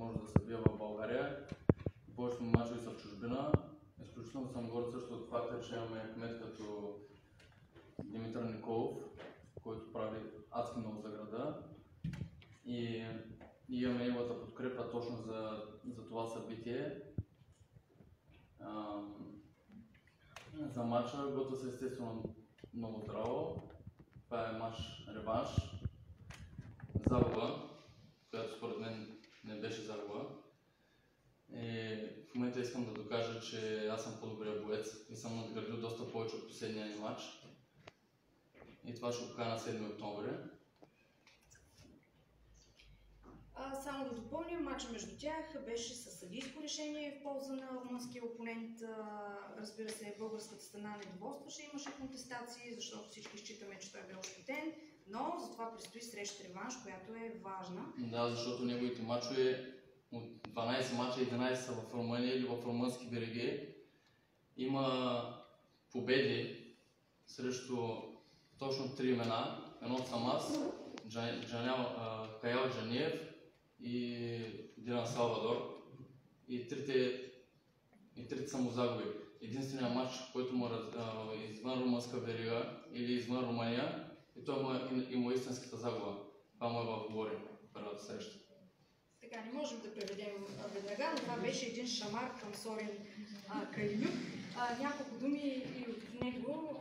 възможност да се бия в България. Повечето мачове са в чужбина. Изключително съм горд също от факта, че имаме кмет като Димитър Николов, който прави адски много за града. И имаме неговата подкрепа точно за това събитие. За матча готвя се естествено много здраво. Това е матч реванш. Загуба, която според мен не беше загуба. И в момента искам да докажа, че аз съм по-добрия боец и съм надградил доста повече от последния ни матч. И това ще го покажа на 7 октомври. Само да допълня, матча между тях беше със съдийско решение в полза на румънския опонент. Разбира се, българската страна недоволстваше, имаше контестации, защото всички считаме, че той е бил ощетен, но затова предстои среща реванш, която е важна. Да, защото неговите матчове от 12 мача 11 са в Румъния или в румънски береги. Има победи срещу точно 3 имена. Едното съм аз, Каял Джаниев и Динан Салвадор. И трите са му загуби. Единственият матч, който му извън румънска верига или извън Румъния, и той му е истинската загуба. Това му е в Говори, първата среща. Така, не можем да преведем веднага, но това беше един шамар към Сорин Кайлюк. Няколко думи и от него.